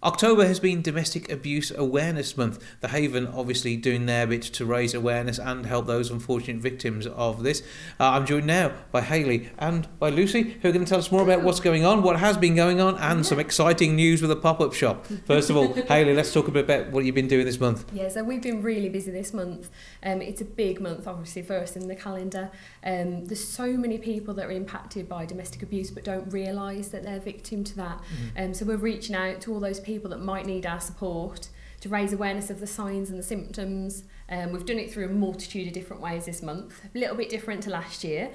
October has been Domestic Abuse Awareness Month. The Haven obviously doing their bit to raise awareness and help those unfortunate victims of this. I'm joined now by Hayley and by Lucy, who are going to tell us more about what's going on, what has been going on, and some exciting news with a pop-up shop. First of all, Hayley, let's talk a bit about what you've been doing this month. Yeah, so we've been really busy this month. It's a big month, obviously, for us in the calendar. There's so many people that are impacted by domestic abuse but don't realise that they're victim to that. So we're reaching out to all those people that might need our support to raise awareness of the signs and the symptoms. We've done it through a multitude of different ways this month, a little bit different to last year.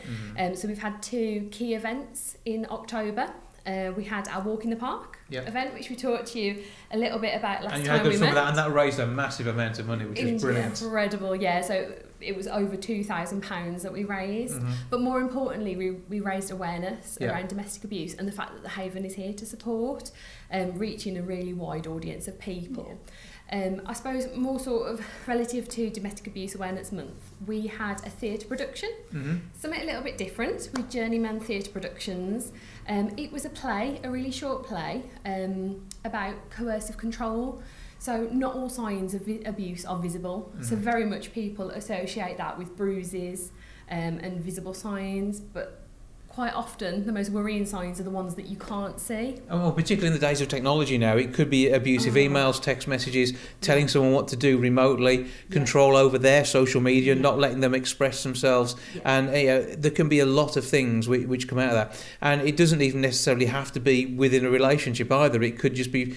So we've had two key events in October. We had our Walk in the Park event, which we talked to you a little bit about last time we met. And that raised a massive amount of money, which is brilliant. Incredible, yeah. So it was over £2,000 that we raised. But more importantly, we raised awareness around domestic abuse and the fact that the Haven is here to support, reaching a really wide audience of people. I suppose more sort of relative to Domestic Abuse Awareness Month, we had a theatre production, something a little bit different with Journeyman Theatre Productions. It was a play, a really short play, about coercive control. So not all signs of abuse are visible, so very much people associate that with bruises and visible signs, but quite often the most worrying signs are the ones that you can't see. Well, particularly in the days of technology now, it could be abusive emails, text messages, telling someone what to do remotely, control over their social media, not letting them express themselves, and there can be a lot of things which come out of that. And it doesn't even necessarily have to be within a relationship either. It could just be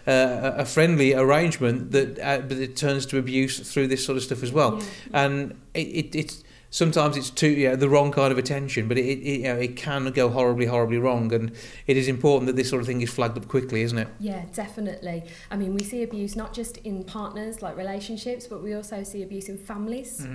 a friendly arrangement that but it turns to abuse through this sort of stuff as well. And it's sometimes it's too the wrong kind of attention, but it can go horribly wrong, and it is important that this sort of thing is flagged up quickly, isn't it? Yeah, definitely. I mean, we see abuse not just in partners, like relationships, but we also see abuse in families.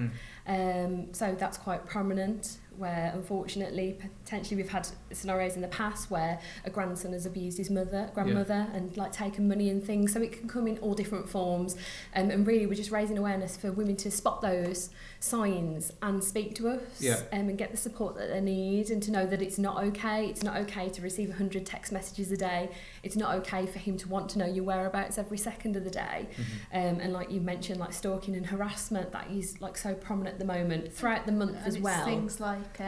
So that's quite prominent, where unfortunately, potentially we've had scenarios in the past where a grandson has abused his grandmother, and like taken money and things. So it can come in all different forms, and really we're just raising awareness for women to spot those signs and speak to us, and get the support that they need, and to know that it's not okay. It's not okay to receive 100 text messages a day. It's not okay for him to want to know your whereabouts every second of the day. And like you mentioned, like stalking and harassment, that is like so prominent at the moment throughout the month as well. Things like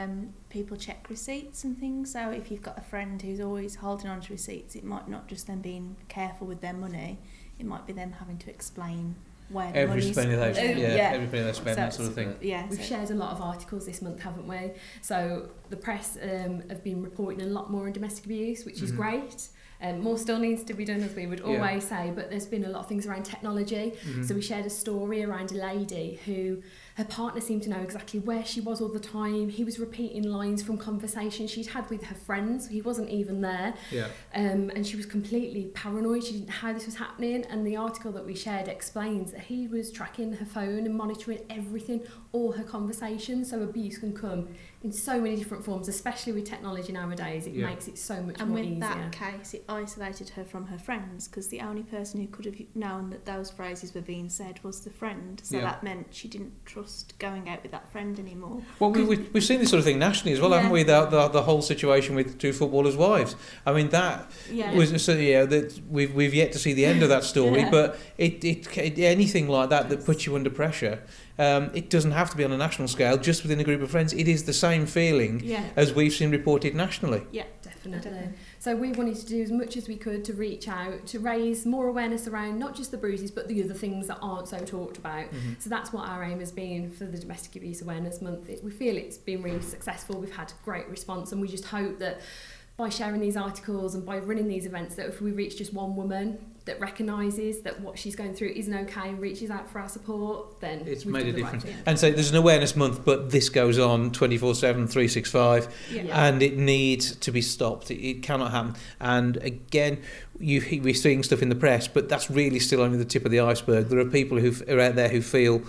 people check receipts and things, so if you've got a friend who's always holding on to receipts, it might not just them being careful with their money, it might be them having to explain where the money's every penny they spend, that sort of thing. We've shared a lot of articles this month, haven't we? So the press have been reporting a lot more on domestic abuse, which is great. More still needs to be done, as we would always say, but there's been a lot of things around technology. So we shared a story around a lady who, her partner seemed to know exactly where she was all the time. He was repeating lines from conversations she'd had with her friends. He wasn't even there. And she was completely paranoid. She didn't know how this was happening. And the article that we shared explains that he was tracking her phone and monitoring everything, all her conversations. So abuse can come in so many different forms, especially with technology nowadays. It makes it so much more easier. And with that case, it isolated her from her friends, because the only person who could have known that those phrases were being said was the friend. So that meant she didn't trust going out with that friend anymore. Well, we've seen this sort of thing nationally as well, haven't we? The whole situation with two footballers' wives. I mean, that was that we've yet to see the end of that story. But it anything like that puts you under pressure. It doesn't have to be on a national scale, just within a group of friends. It is the same feeling as we've seen reported nationally. Yeah, definitely. So we wanted to do as much as we could to reach out, to raise more awareness around not just the bruises, but the other things that aren't so talked about. So that's what our aim has been for the Domestic Abuse Awareness Month. We feel it's been really successful. We've had great response, and we just hope that by sharing these articles and by running these events, that if we reach just one woman that recognises that what she's going through isn't okay and reaches out for our support, then it's made a difference. And so there's an awareness month, but this goes on 24/7, 365, and it needs to be stopped. It cannot happen. And again, we're seeing stuff in the press, but that's really still only the tip of the iceberg. There are people who are out there who feel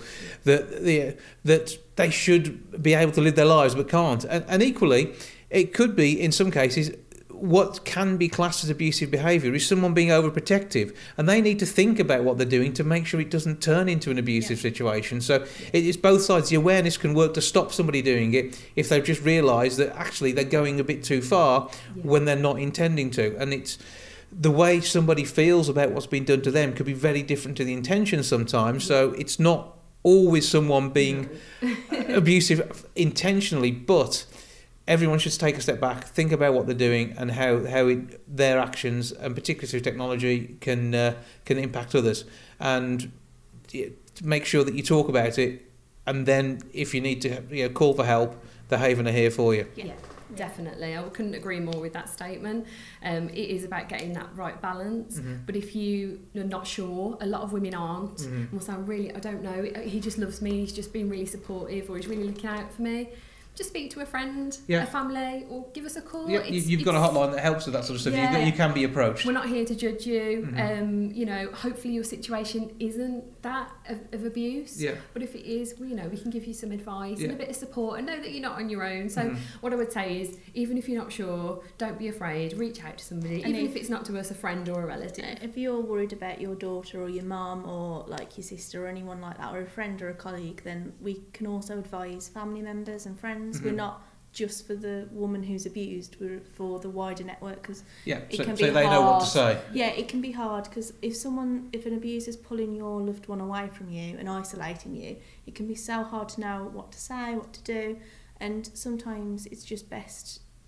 that that they should be able to live their lives but can't. And equally, it could be in some cases what can be classed as abusive behaviour is someone being overprotective, and they need to think about what they're doing to make sure it doesn't turn into an abusive situation. So it's both sides. The awareness can work to stop somebody doing it if they've just realised that actually they're going a bit too far when they're not intending to. And it's the way somebody feels about what's been done to them could be very different to the intention sometimes. So it's not always someone being abusive intentionally, but everyone should take a step back, think about what they're doing and how their actions, and particularly through technology, can impact others. And make sure that you talk about it, and then if you need to call for help, the Haven are here for you. Yeah. Definitely, I couldn't agree more with that statement. It is about getting that right balance. But if you're not sure, a lot of women aren't. And will say, I don't know, he just loves me, he's just been really supportive, or he's really looking out for me. Just speak to a friend, a family, or give us a call. Yeah, you've got a hotline that helps with that sort of stuff. You can be approached. We're not here to judge you. Hopefully your situation isn't that of abuse. Yeah. But if it is, we can give you some advice and a bit of support, and know that you're not on your own. So what I would say is, even if you're not sure, don't be afraid. Reach out to somebody, and even if it's not to us, a friend or a relative. If you're worried about your daughter or your mum or like your sister or anyone like that, or a friend or a colleague, then we can also advise family members and friends. We're not just for the woman who's abused, we're for the wider network, because it can be hard. They know what to say. Yeah, it can be hard, because if an abuser's pulling your loved one away from you and isolating you, it can be so hard to know what to say, what to do, and sometimes it's just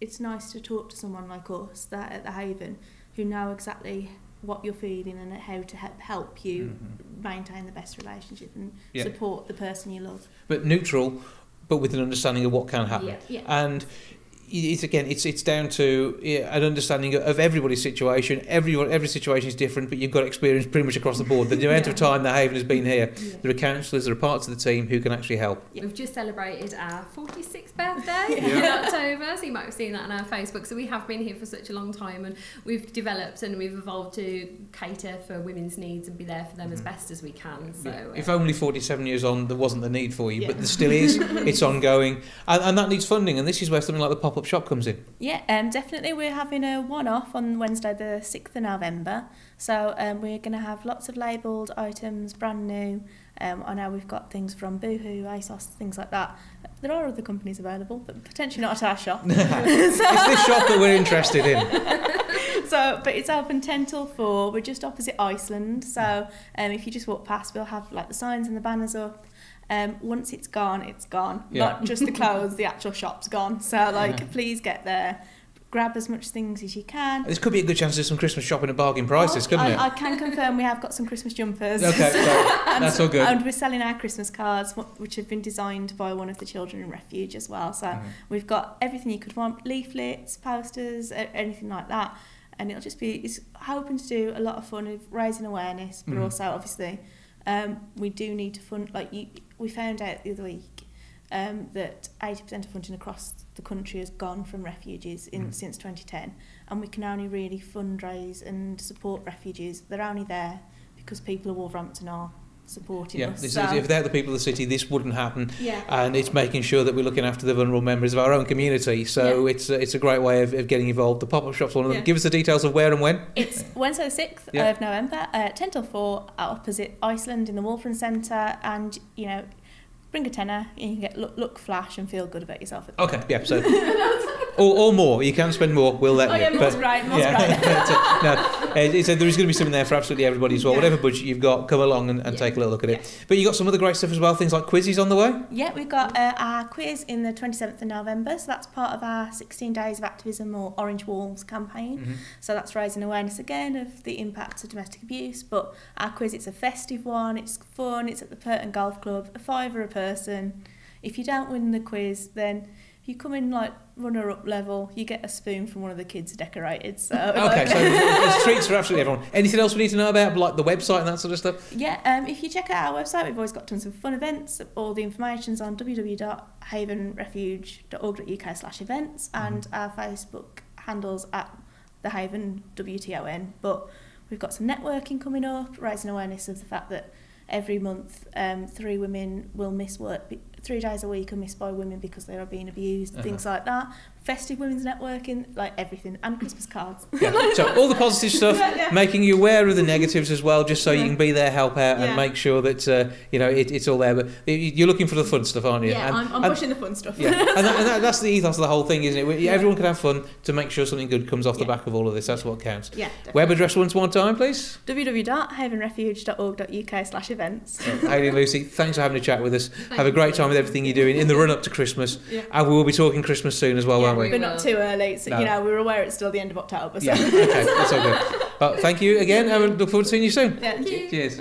it's nice to talk to someone like us that at the Haven, who know exactly what you're feeling and how to help you maintain the best relationship and support the person you love. But neutral, but with an understanding of what can happen. And it's down to an understanding of everybody's situation. Every situation is different, but you've got experience pretty much across the board. The amount of time that Haven has been here, there are counsellors, there are parts of the team who can actually help. We've just celebrated our 46th birthday in October, so you might have seen that on our Facebook. So we have been here for such a long time, and we've developed and we've evolved to cater for women's needs and be there for them as best as we can. So if only 47 years on there wasn't the need for you, but there still is. It's ongoing, and that needs funding, and this is where something like the pop-up shop comes in. Definitely. We're having a one-off on Wednesday the 6th of November, so we're going to have lots of labelled items, brand new. I know we've got things from Boohoo, ASOS, things like that. There are other companies available, but potentially not at our shop. It's this shop that we're interested in. But it's open 10 till 4. We're just opposite Iceland, so if you just walk past, we'll have like the signs and the banners up. Once it's gone, it's gone. Not just the clothes, the actual shop's gone. So please get there, grab as much things as you can. This could be a good chance to do some Christmas shopping at bargain prices, couldn't it? I can confirm we have got some Christmas jumpers. Okay, that's all good. And we're selling our Christmas cards, which have been designed by one of the children in Refuge as well. So we've got everything you could want: leaflets, posters, anything like that. And it's hoping to do a lot of fun of raising awareness, but also obviously we do need to fund. We found out the other week that 80% of funding across the country has gone from refuges since 2010, and we can only really fundraise and support refuges. They're only there because people of Wolverhampton are supporting us. If without the people of the city, this wouldn't happen. And it's making sure that we're looking after the vulnerable members of our own community. So it's a great way of getting involved. The pop-up shop's one of them. Give us the details of where and when. It's Wednesday the 6th of November, 10 till 4, opposite Iceland in the Wolverhampton Centre, and bring a tenner, and you can get look, flash, and feel good about yourself. So or more. You can spend more. We'll let you. More's right. There is going to be something there for absolutely everybody as well. Whatever budget you've got, come along and take a little look at it. But you got some other great stuff as well. Things like quizzes on the way. Yeah, we've got our quiz in the 27th of November. So that's part of our 16 Days of Activism or Orange Walls campaign. So that's raising awareness again of the impacts of domestic abuse. But our quiz, it's a festive one. It's fun. It's at the Purton Golf Club. A £5 a person. If you don't win the quiz, then if you come in runner-up level, you get a spoon from one of the kids decorated. So so there's treats for absolutely everyone. Anything else we need to know about, like the website and that sort of stuff? If you check out our website, we've always got tons of fun events. All the information's on www.havenrefuge.org.uk/events, and our Facebook handles at the Haven WTON. But we've got some networking coming up, raising awareness of the fact that every month 3 women will miss work 3 days a week are missed by women because they are being abused, things like that. Festive women's networking, like everything, and Christmas cards. Yeah. So all the positive stuff, making you aware of the negatives as well, just so you can be there, help out, and make sure that it's all there. But you're looking for the fun stuff, aren't you? Yeah, I'm pushing the fun stuff. Yeah, and that's the ethos of the whole thing, isn't it? Everyone can have fun to make sure something good comes off the back of all of this. That's what counts. Yeah, definitely. Web address once more time, please. www.havenrefuge.org.uk/events. Hayley and Lucy, thanks for having a chat with us. Have a great time with everything you're doing in the run up to Christmas, and we will be talking Christmas soon as well, won't we? But not too early. So, we're aware it's still the end of October. So. Yeah, okay, that's all good. Thank you again, and we look forward to seeing you soon. Yeah, thank you. Cheers.